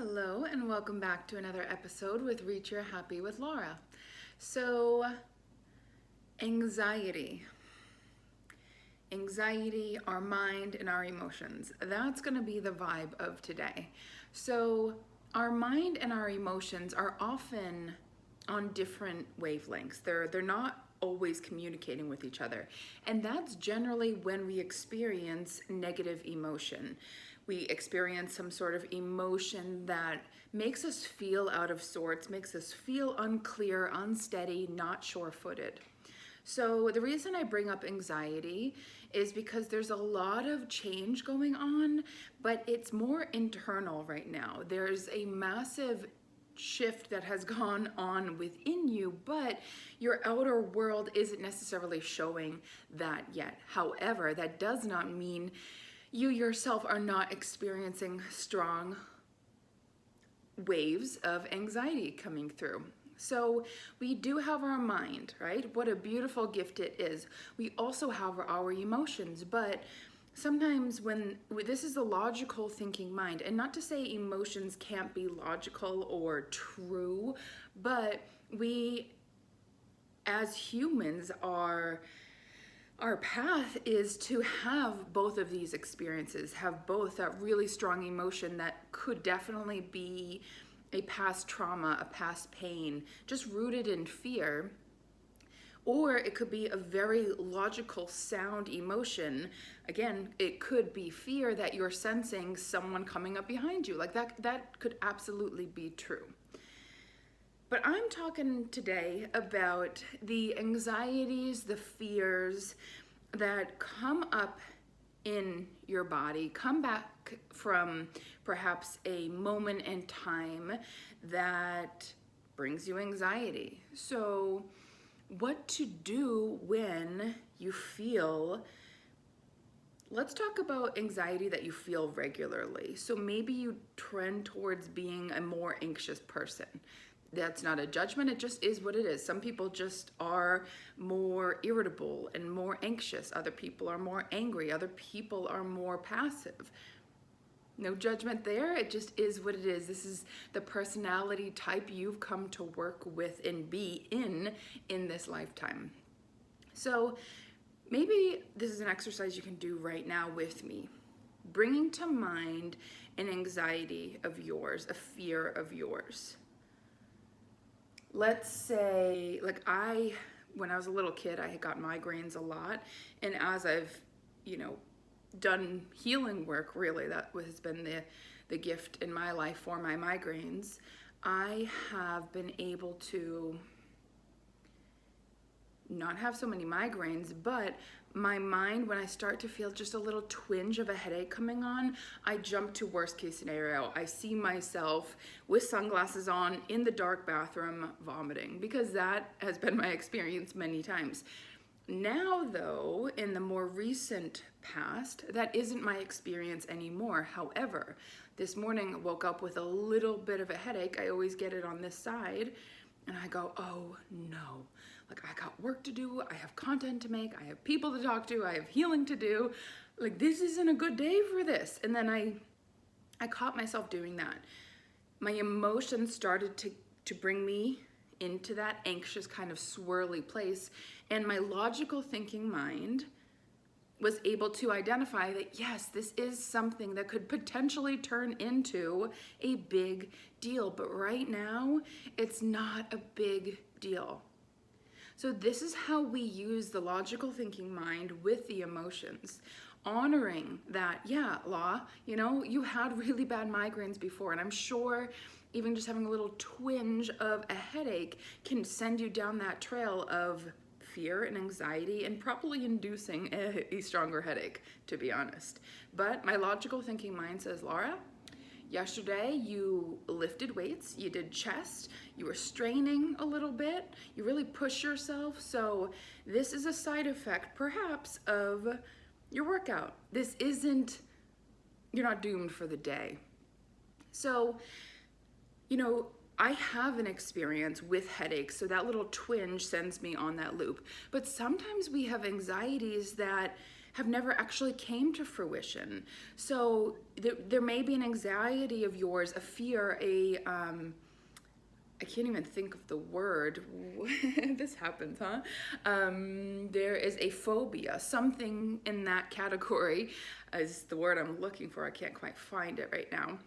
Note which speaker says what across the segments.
Speaker 1: Hello and welcome back to another episode with Reach Your Happy with Laura. So, anxiety, our mind and our emotions. That's going to be the vibe of today. So, our mind and our emotions are often on different wavelengths. They're not always communicating with each other. And that's generally when we experience negative emotion. We experience some sort of emotion that makes us feel out of sorts, makes us feel unclear, unsteady, not sure-footed. So the reason I bring up anxiety is because there's a lot of change going on, but it's more internal right now. There's a massive shift that has gone on within you, but your outer world isn't necessarily showing that yet. However, that does not mean you yourself are not experiencing strong waves of anxiety coming through. So we do have our mind, right? What a beautiful gift it is. We also have our emotions, but sometimes when this is a logical thinking mind, and not to say emotions can't be logical or true, but we as humans our path is to have both of these experiences, have both that really strong emotion that could definitely be a past trauma, a past pain, just rooted in fear, or it could be a very logical, sound emotion. Again, it could be fear that you're sensing someone coming up behind you. Like that could absolutely be true. But I'm talking today about the anxieties, the fears that come up in your body, come back from perhaps a moment in time that brings you anxiety. So, what to do when you feel, let's talk about anxiety that you feel regularly. So maybe you trend towards being a more anxious person. That's not a judgment, it just is what it is. Some people just are more irritable and more anxious. Other people are more angry. Other people are more passive. No judgment there, it just is what it is. This is the personality type you've come to work with and be in this lifetime. So maybe this is an exercise you can do right now with me. Bringing to mind an anxiety of yours, a fear of yours. Let's say, when I was a little kid, I had got migraines a lot. And as I've, done healing work, really, that has been the gift in my life for my migraines, I have been able to not have so many migraines, but my mind, when I start to feel just a little twinge of a headache coming on, I jump to worst case scenario. I see myself with sunglasses on in the dark bathroom vomiting, because that has been my experience many times. Now though, in the more recent past, that isn't my experience anymore. However, this morning I woke up with a little bit of a headache. I always get it on this side. And I go, oh no, I got work to do, I have content to make, I have people to talk to, I have healing to do. This isn't a good day for this. And then I caught myself doing that. My emotions started to bring me into that anxious kind of swirly place. And my logical thinking mind was able to identify that, yes, this is something that could potentially turn into a big deal. But right now, it's not a big deal. So this is how we use the logical thinking mind with the emotions. Honoring that, yeah, Law, you had really bad migraines before, and I'm sure even just having a little twinge of a headache can send you down that trail of fear and anxiety and probably inducing a stronger headache, to be honest. But my logical thinking mind says, Laura, yesterday you lifted weights, you did chest, you were straining a little bit, you really pushed yourself. So this is a side effect perhaps of your workout. You're not doomed for the day. So, I have an experience with headaches, so that little twinge sends me on that loop. But sometimes we have anxieties that have never actually came to fruition. So there may be an anxiety of yours, a fear, I can't even think of the word. This happens, huh? There is a phobia, something in that category is the word I'm looking for. I can't quite find it right now.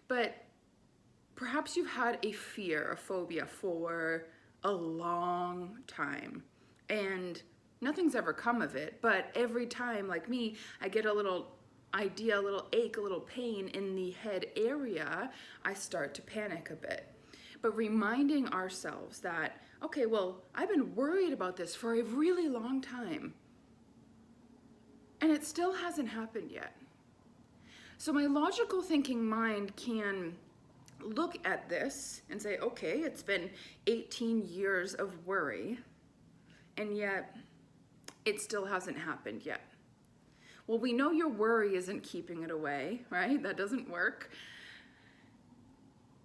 Speaker 1: But perhaps you've had a fear, a phobia for a long time, and nothing's ever come of it. But every time, like me, I get a little idea, a little ache, a little pain in the head area, I start to panic a bit. But reminding ourselves that, okay, well, I've been worried about this for a really long time, and it still hasn't happened yet. So my logical thinking mind can look at this and say, okay, it's been 18 years of worry, and yet it still hasn't happened yet. Well, we know your worry isn't keeping it away, right? That doesn't work.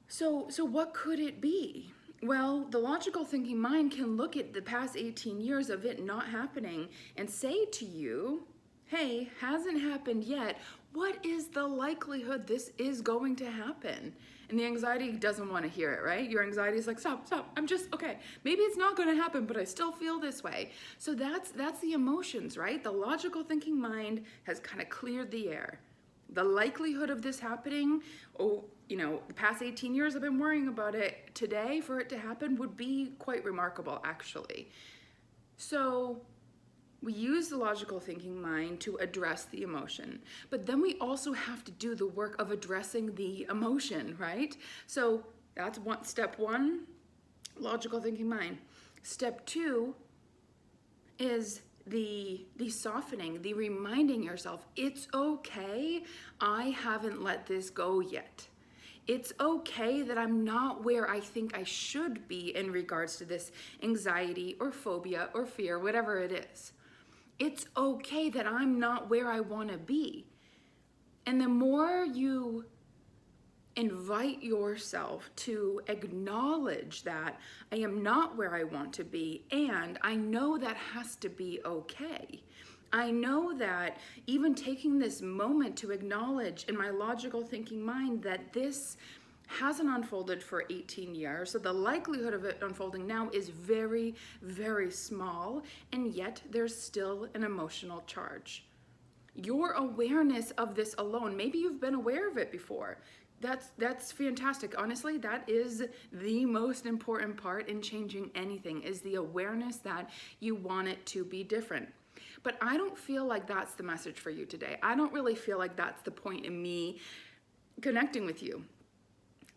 Speaker 1: So what could it be? Well, the logical thinking mind can look at the past 18 years of it not happening and say to you, hey, hasn't happened yet. What is the likelihood this is going to happen? And the anxiety doesn't want to hear it, right? Your anxiety is like, stop. I'm just, okay, maybe it's not going to happen, but I still feel this way. So that's the emotions, right? The logical thinking mind has kind of cleared the air. The likelihood of this happening, the past 18 years I've been worrying about it. Today, for it to happen would be quite remarkable, actually. So we use the logical thinking mind to address the emotion, but then we also have to do the work of addressing the emotion, right? So that's step one, logical thinking mind. Step two is the softening, the reminding yourself, it's okay, I haven't let this go yet. It's okay that I'm not where I think I should be in regards to this anxiety or phobia or fear, whatever it is. It's okay that I'm not where I want to be. And the more you invite yourself to acknowledge that I am not where I want to be, and I know that has to be okay. I know that even taking this moment to acknowledge in my logical thinking mind that this hasn't unfolded for 18 years, so the likelihood of it unfolding now is very, very small, and yet there's still an emotional charge. Your awareness of this alone, maybe you've been aware of it before. That's fantastic. Honestly, that is the most important part in changing anything, is the awareness that you want it to be different. But I don't feel like that's the message for you today. I don't really feel like that's the point in me connecting with you.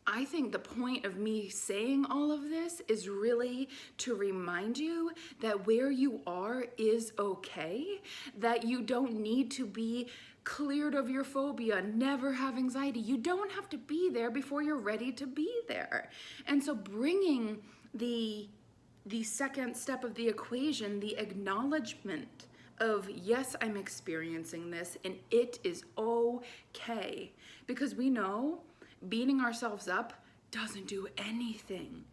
Speaker 1: I think the point of me saying all of this is really to remind you that where you are is okay, that you don't need to be cleared of your phobia, never have anxiety. You don't have to be there before you're ready to be there. And so bringing the second step of the equation, the acknowledgement of, yes, I'm experiencing this and it is okay, because we know beating ourselves up doesn't do anything.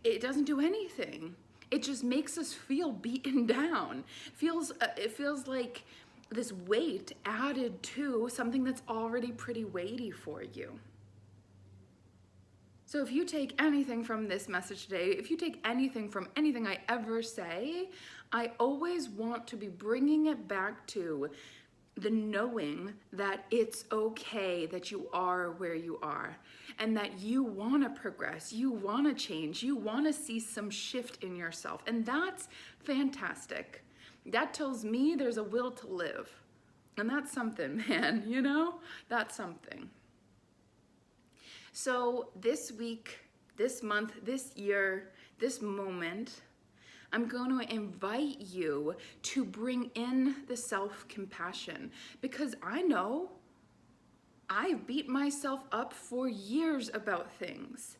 Speaker 1: It doesn't do anything. It just makes us feel beaten down. It feels like this weight added to something that's already pretty weighty for you. So if you take anything from this message today, if you take anything from anything I ever say, I always want to be bringing it back to the knowing that it's okay that you are where you are, and that you want to progress, you want to change, you want to see some shift in yourself. And that's fantastic. That tells me there's a will to live. And that's something, man, that's something. So this week, this month, this year, this moment, I'm going to invite you to bring in the self-compassion, because I know I've beat myself up for years about things,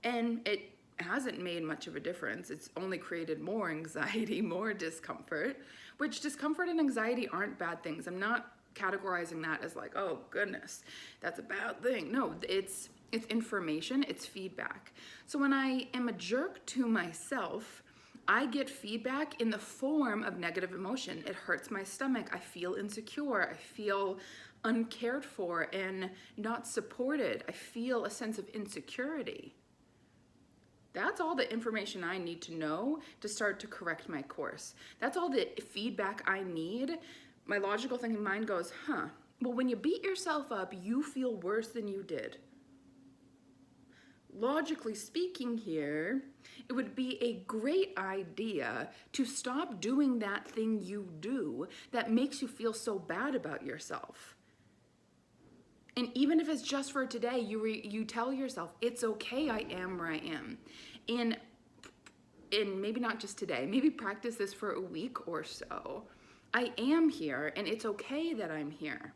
Speaker 1: and it hasn't made much of a difference. It's only created more anxiety, more discomfort, which discomfort and anxiety aren't bad things. I'm not categorizing that as like, oh goodness, that's a bad thing. No, it's information, it's feedback. So when I am a jerk to myself, I get feedback in the form of negative emotion. It hurts my stomach. I feel insecure. I feel uncared for and not supported. I feel a sense of insecurity. That's all the information I need to know to start to correct my course. That's all the feedback I need. My logical thinking mind goes, well, when you beat yourself up, you feel worse than you did. Logically speaking here, it would be a great idea to stop doing that thing you do that makes you feel so bad about yourself. And even if it's just for today, you tell yourself, it's okay, I am where I am. And maybe not just today, maybe practice this for a week or so. I am here, and it's okay that I'm here.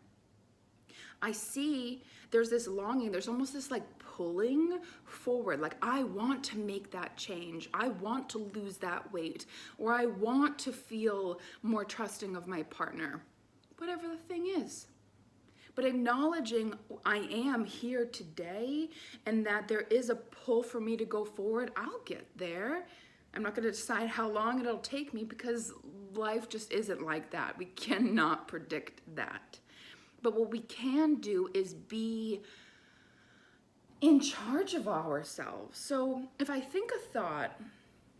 Speaker 1: I see there's this longing, there's almost this like pulling forward, like I want to make that change. I want to lose that weight, or I want to feel more trusting of my partner, whatever the thing is. But acknowledging I am here today and that there is a pull for me to go forward, I'll get there. I'm not going to decide how long it'll take me because life just isn't like that. We cannot predict that. But what we can do is be in charge of ourselves. So if I think a thought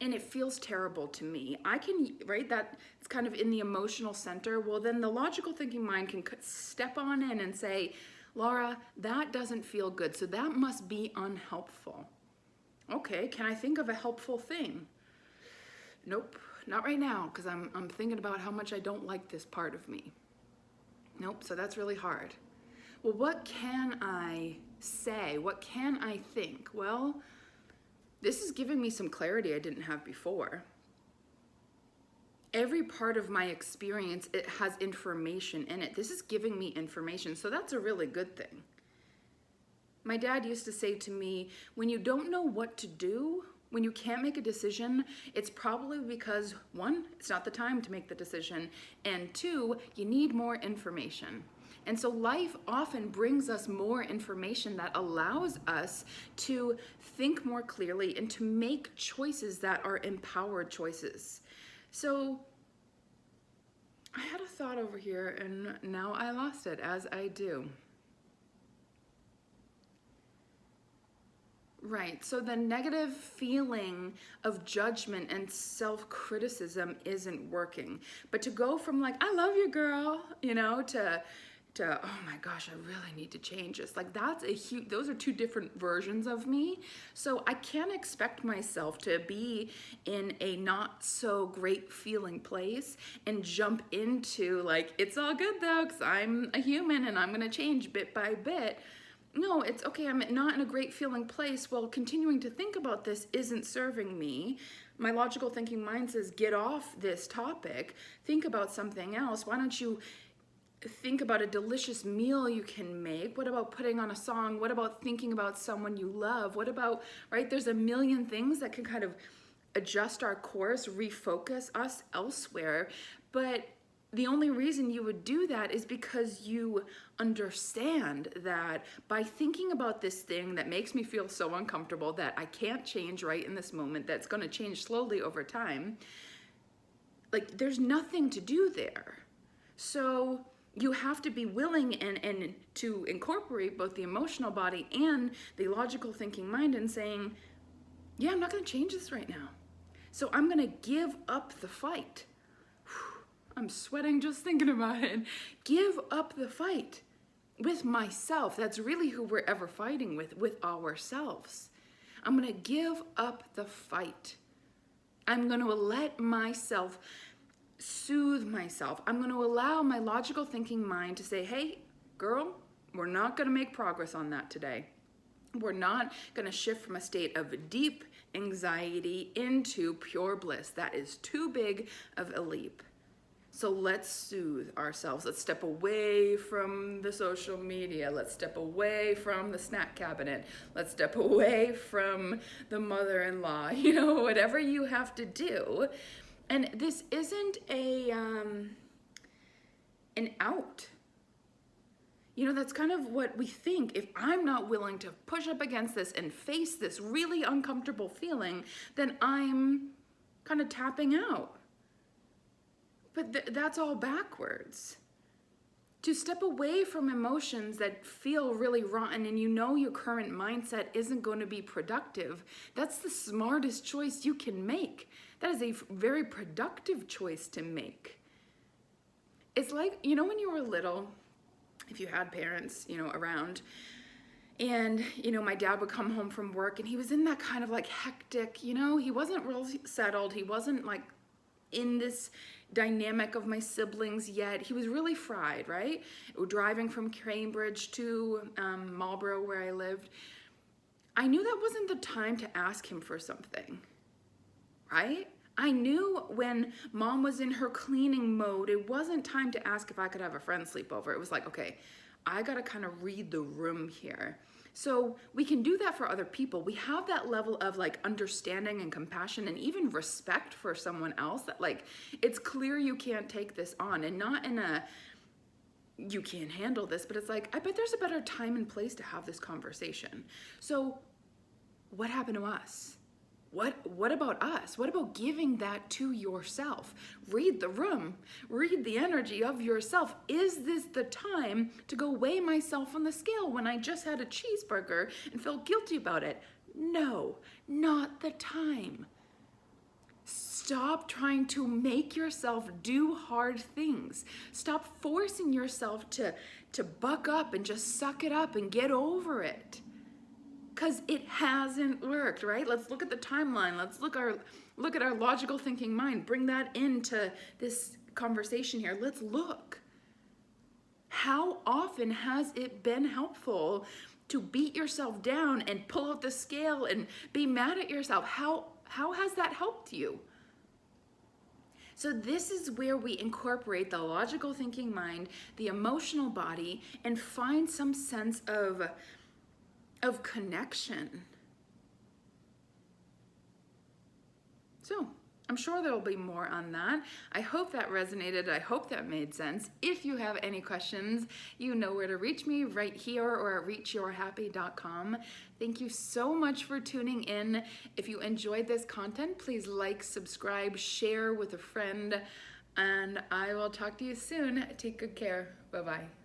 Speaker 1: and it feels terrible to me, I can, right, that it's kind of in the emotional center. Well, then the logical thinking mind can step on in and say, Laura, that doesn't feel good. So that must be unhelpful. Okay, can I think of a helpful thing? Nope, not right now, because I'm thinking about how much I don't like this part of me. Nope, so that's really hard. Well, what can I say? What can I think? Well, this is giving me some clarity I didn't have before. Every part of my experience, it has information in it. This is giving me information, so that's a really good thing. My dad used to say to me, when you don't know what to do, when you can't make a decision, it's probably because, one, it's not the time to make the decision, and two, you need more information. And so life often brings us more information that allows us to think more clearly and to make choices that are empowered choices. So I had a thought over here and now I lost it, as I do. Right, so the negative feeling of judgment and self-criticism isn't working. But to go from like, I love you, girl, to oh my gosh, I really need to change this. Like those are two different versions of me. So I can't expect myself to be in a not so great feeling place and jump into like, it's all good though, because I'm a human and I'm gonna change bit by bit. No, it's okay, I'm not in a great feeling place. Well, continuing to think about this isn't serving me. My logical thinking mind says, get off this topic, think about something else. Why don't you think about a delicious meal you can make? What about putting on a song? What about thinking about someone you love? What about, right, there's a million things that can kind of adjust our course, refocus us elsewhere. But the only reason you would do that is because you understand that by thinking about this thing that makes me feel so uncomfortable that I can't change right in this moment, that's going to change slowly over time, like there's nothing to do there. So you have to be willing and to incorporate both the emotional body and the logical thinking mind and saying, yeah, I'm not going to change this right now. So I'm going to give up the fight. I'm sweating just thinking about it. Give up the fight with myself. That's really who we're ever fighting with ourselves. I'm going to give up the fight. I'm going to let myself soothe myself. I'm going to allow my logical thinking mind to say, hey, girl, we're not going to make progress on that today. We're not going to shift from a state of deep anxiety into pure bliss. That is too big of a leap. So let's soothe ourselves. Let's step away from the social media. Let's step away from the snack cabinet. Let's step away from the mother-in-law. Whatever you have to do. And this isn't an out. That's kind of what we think. If I'm not willing to push up against this and face this really uncomfortable feeling, then I'm kind of tapping out. But that's all backwards. To step away from emotions that feel really rotten and you know your current mindset isn't going to be productive, that's the smartest choice you can make. That is a very productive choice to make. It's like, when you were little, if you had parents, around, and, my dad would come home from work and he was in that kind of like hectic, he wasn't real settled. He wasn't like in this dynamic of my siblings yet. He was really fried, right? Driving from Cambridge to Marlborough, where I lived. I knew that wasn't the time to ask him for something, right? I knew when mom was in her cleaning mode, it wasn't time to ask if I could have a friend sleep over. It was like, okay, I gotta kind of read the room here. So we can do that for other people. We have that level of like understanding and compassion and even respect for someone else that like, it's clear you can't take this on, and not in a, you can't handle this, but it's like, I bet there's a better time and place to have this conversation. So what happened to us? What about us? What about giving that to yourself? Read the room. Read the energy of yourself. Is this the time to go weigh myself on the scale when I just had a cheeseburger and feel guilty about it? No, not the time. Stop trying to make yourself do hard things. Stop forcing yourself to buck up and just suck it up and get over it. Because it hasn't worked, right? Let's look at the timeline. Let's look at our logical thinking mind. Bring that into this conversation here. Let's look. How often has it been helpful to beat yourself down and pull out the scale and be mad at yourself? How has that helped you? So this is where we incorporate the logical thinking mind, the emotional body, and find some sense of connection. So I'm sure there'll be more on that. I hope that resonated. I hope that made sense. If you have any questions, you know where to reach me, right here or at reachyourhappy.com. Thank you so much for tuning in. If you enjoyed this content, please like, subscribe, share with a friend, and I will talk to you soon. Take good care. Bye-bye.